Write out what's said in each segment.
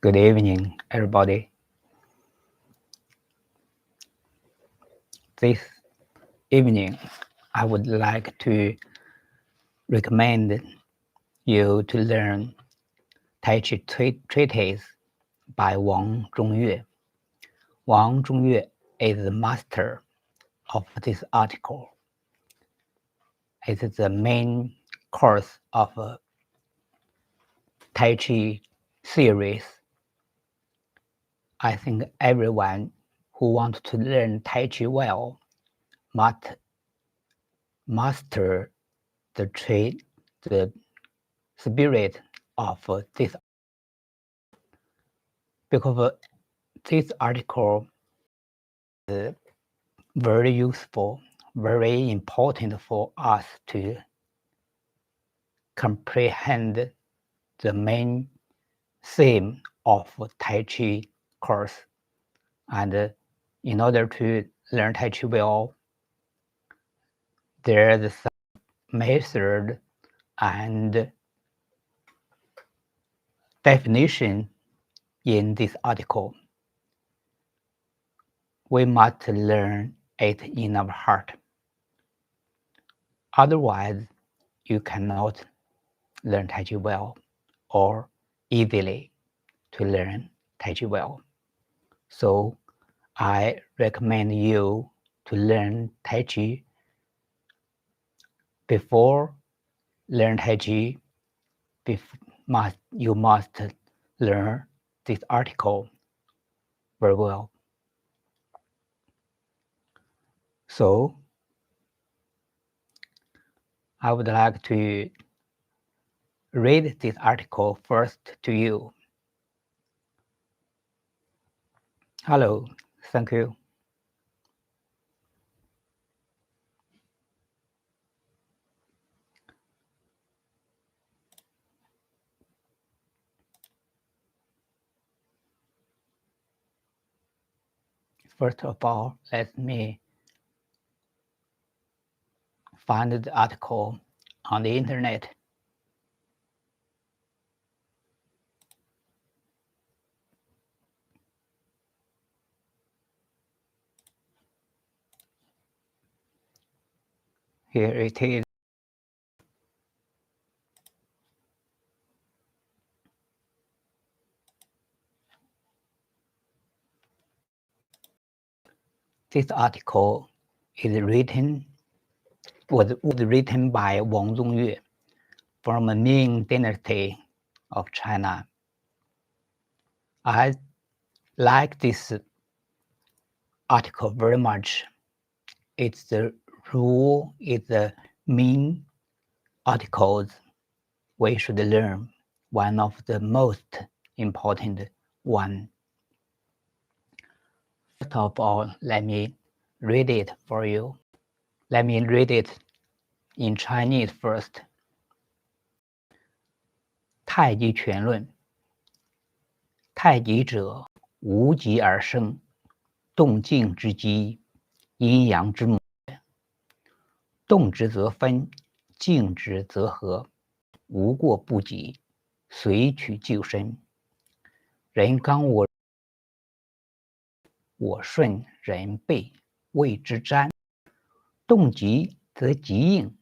Good evening, everybody. This evening, I would like to recommend you to learn Tai Chi Treatise by Wang Zongyue. Wang Zongyue is the master of this article. It is the main course of Tai Chi series. I think everyone who wants to learn Tai Chi well must master the spirit of this, because this article is very useful, very important for us to comprehend the main theme of Tai Chi course. And in order to learn Tai Chi well, there is some method and definition in this article. We must learn it in our heart. Otherwise, you cannot learn Tai Chi well or easily to learn Tai Chi well. So I recommend you to learn Tai Chi. Before learn Tai Chi, you must learn this article very well. So I would like to read this article first to you. Hello, thank you. First of all, let me find the article on the internet. Here it is. This article was written by Wang Zongyue from the Ming Dynasty of China. I like this article very much. It's the Ming articles we should learn, one of the most important one. First of all, let me read it for you. Let me read it in Chinese first. 太极拳论，太极者，无极而生，动静之机，阴阳之母。动之则分，静之则合，无过不及，随取就生。人刚我顺人背，谓之瞻。动急则急应，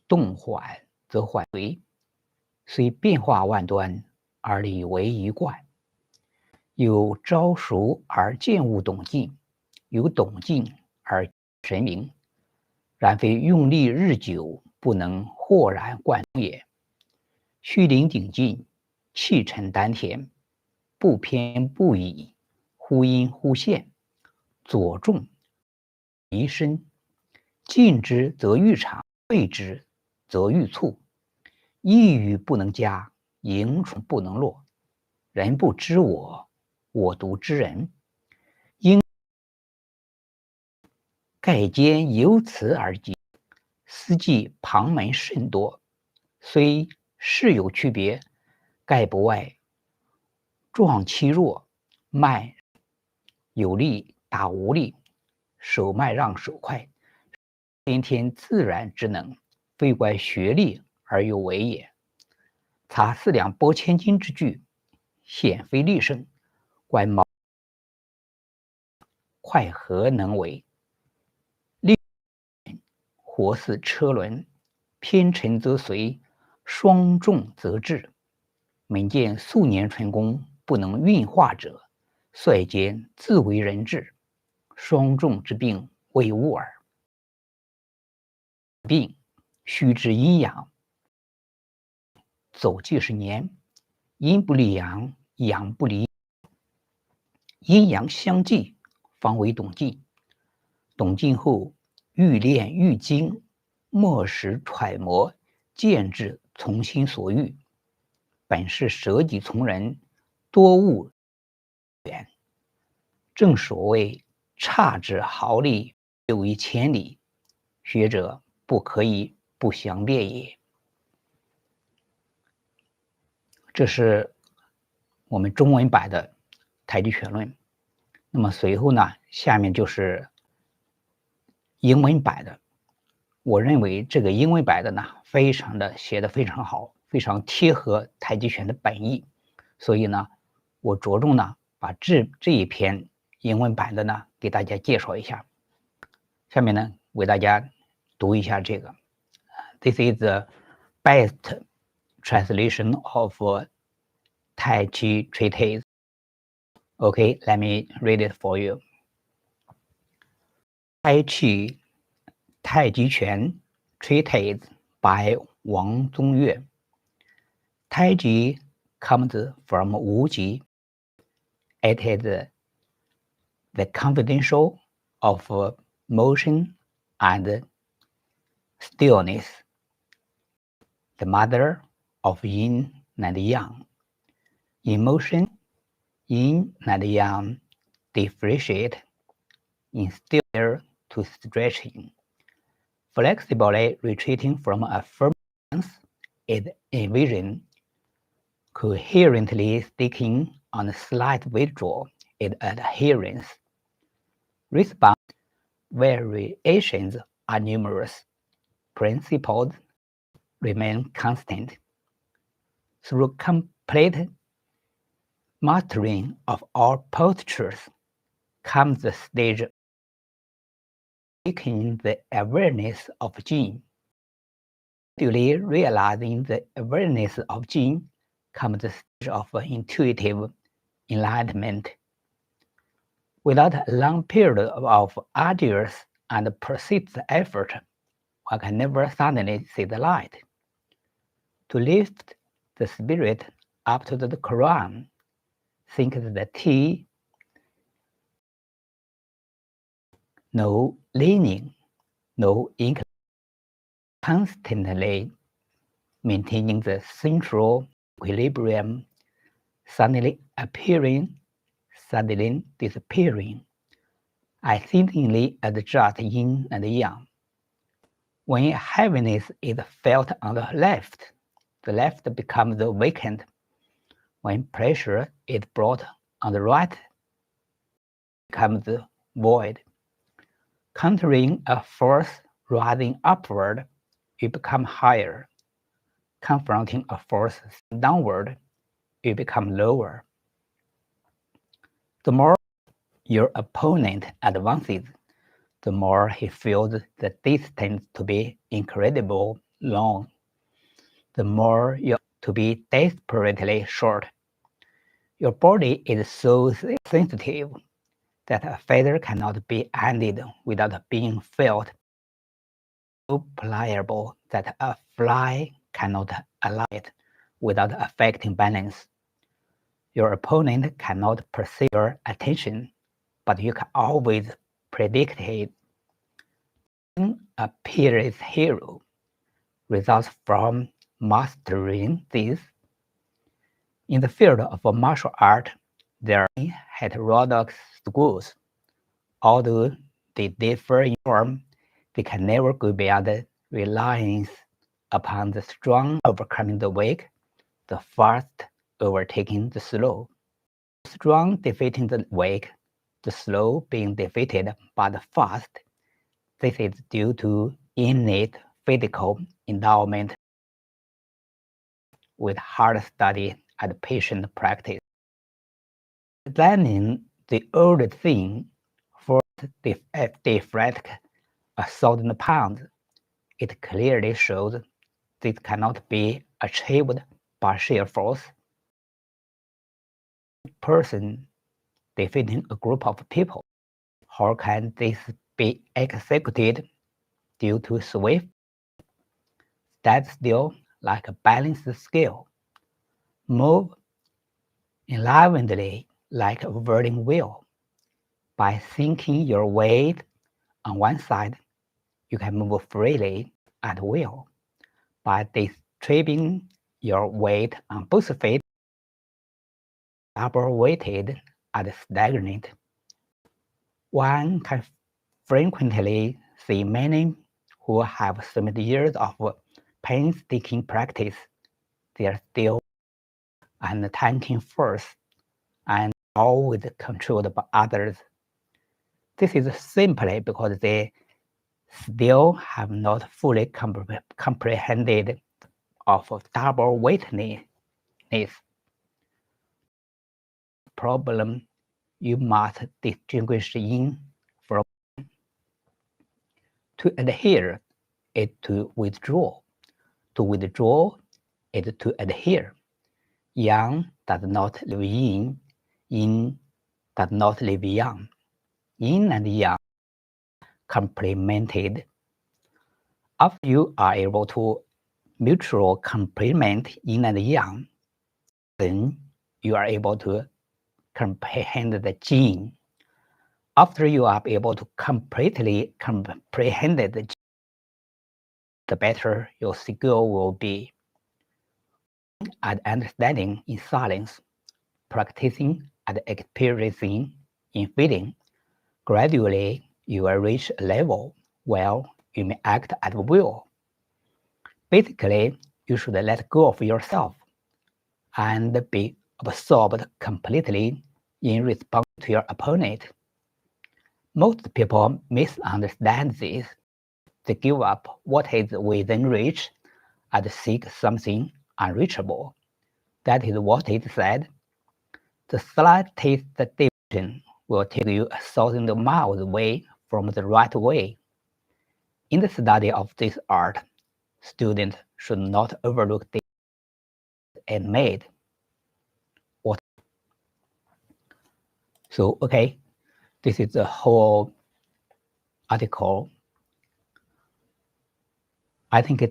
动缓则缓随。虽变化万端，而理为一贯。有招熟而见物懂进，有懂进而神明。然非用力日久，不能豁然贯通也。虚灵顶进，气沉丹田，不偏不倚，忽隐忽现，左重移深，进之则愈长，退之则愈促。一语不能加，迎虫不能落。人不知我，我独知人。应盖兼由此而及，斯计旁门甚多，虽事有区别，盖不外壮欺弱，脉有力打无力，手脉让手快，先天自然之能，非怪学力而有为也。察四两拨千斤之句，显非力胜，观毛快何能为？力活似车轮，偏沉则随，双重则滞。每见数年成功不能运化者，率间自为人治。双重之病为无耳。病须知阴阳，走几十年，阴不离阳，阳不离阴阳相济，方为懂劲。懂劲后，愈练愈精，莫使揣摩，见智从心所欲。本是舍己从人，多悟远。正所谓差之毫厘，有为千里。学者不可以不详辩也。这是我们中文版的太极拳论。那么随后呢，下面就是英文版的。我认为这个英文版的呢，写得非常好，非常贴合太极拳的本意。所以呢，我着重呢把这一篇英文版的呢给大家介绍一下。下面呢为大家读一下这个。This is the best translation of Tai Chi Treatise. Okay, let me read it for you. Tai Chi 太极拳 Treatise by Wang Zongyue. Tai Chi comes from Wu Ji. It is the confidential of motion and stillness, the mother of yin and yang. In motion, yin and yang differentiate in still to stretching. Flexibly retreating from a firm stance is envisioned. Coherently sticking on a slight withdrawal is adherence. Response variations are numerous. Principles remain constant. Through complete mastering of all postures comes the stage of awakening the awareness of Jing. Duly realizing the awareness of Jing comes the stage of intuitive enlightenment. Without a long period of arduous and persistent effort, one can never suddenly see the light. To lift the spirit up to the crown, think that the T, no leaning, no inclination, constantly maintaining the central equilibrium, suddenly appearing, suddenly disappearing. I seemingly adjust yin and yang. When heaviness is felt on the left becomes vacant. When pressure is brought on the right, it becomes void. Countering a force rising upward, you become higher. Confronting a force downward, you become lower. The more your opponent advances, the more he feels the distance to be incredibly long. The more you to be desperately short. Your body is so sensitive that a feather cannot be ended without being felt, so pliable that a fly cannot alight without affecting balance. Your opponent cannot perceive your attention, but you can always predict it. Being a peerless hero results from mastering this. In the field of martial art, there are heterodox schools. Although they differ in form, they can never go beyond the reliance upon the strong overcoming the weak, the fast overtaking the slow, the strong defeating the weak, the slow being defeated by the fast. This is due to innate physical endowment with hard study and patient practice. Examining the old thing for different 1,000 pounds, it clearly shows this cannot be achieved by sheer force. Person defeating a group of people, how can this be executed due to swift, stand still like a balanced scale, move enlivenedly like a whirling wheel? By sinking your weight on one side, you can move freely at will. By distributing your weight on both feet, double-weighted and stagnant. One can frequently see many who have spent years of painstaking practice. They are still and taking force and always controlled by others. This is simply because they still have not fully comprehended of double weightedness. Problem you must distinguish yin from. To adhere is to withdraw. To withdraw is to adhere. Yang does not live yin. Yin does not live yang. Yin and yang complemented. After you are able to mutually complement yin and yang, then you are able to comprehend the jing. After you are able to completely comprehend the jing, the better your skill will be. And understanding in silence, practicing and experiencing in feeling, gradually you will reach a level where you may act at will. Basically, you should let go of yourself and be absorbed completely in response to your opponent. Most people misunderstand this. They give up what is within reach and seek something unreachable. That is what is said. The slightest deviation will take you 1,000 miles away from the right way. In the study of this art, students should not overlook this and made. So, okay, this is the whole article. I think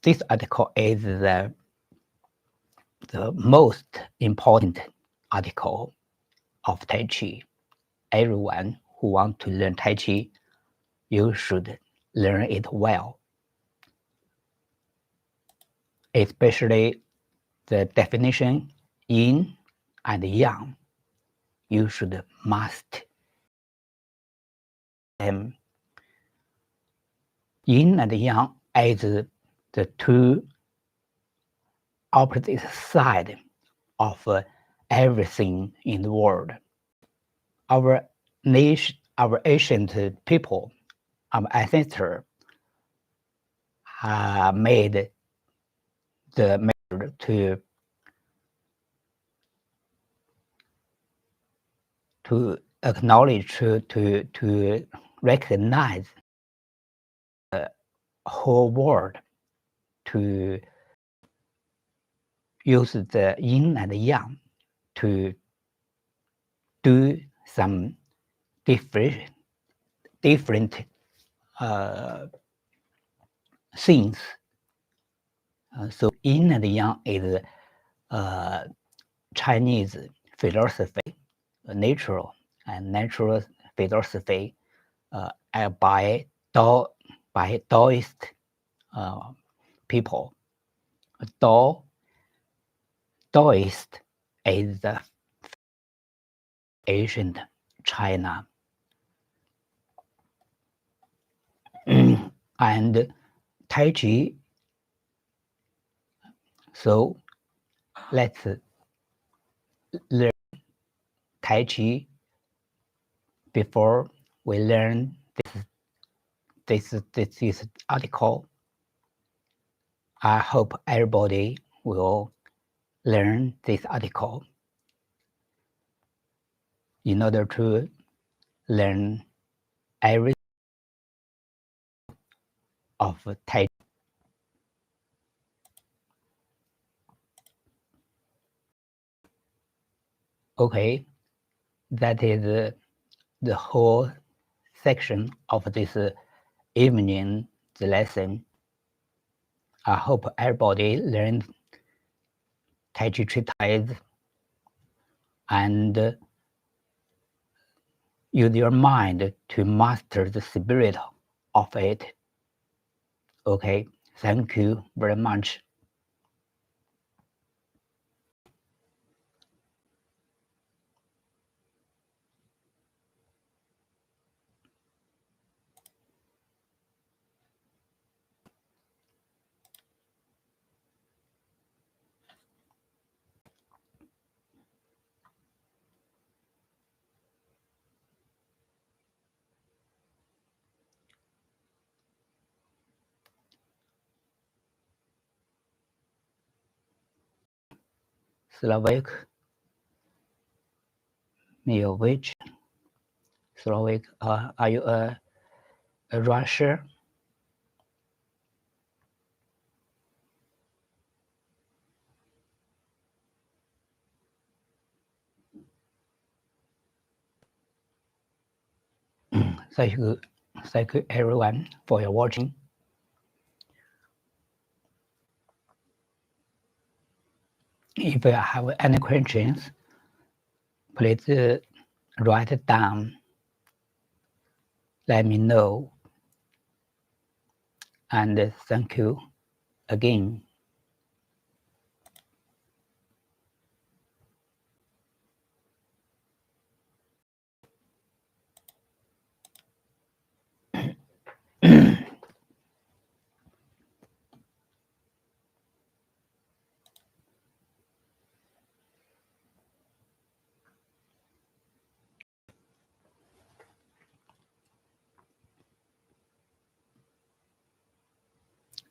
this article is the most important article of Tai Chi. Everyone who wants to learn Tai Chi, you should learn it well. Especially the definition yin and yang. You should must them. Yin and yang as the two opposite sides of everything in the world. Our nation, our ancient people, our ancestors made the measure to acknowledge, to recognize the whole world, to use the yin and yang to do some different things. So yin and yang is Chinese philosophy, natural philosophy by Taoist people. Taoist is the ancient China. And Tai Chi. So let's learn Tai Chi before we learn this article. I hope everybody will learn this article. in order to learn every of Tai Chi. Okay, that is the whole section of this evening lesson. I hope everybody learns Tai Chi Treatise and use your mind to master the spirit of it. Okay, thank you very much. Slovak, Miovich, Slovak, are you a Russia? Thank you everyone for your watching. If you have any questions, please write it down. Let me know. And thank you again.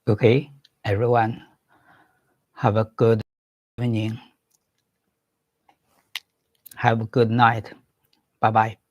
Okay, everyone, have a good evening. Have a good night. Bye-bye.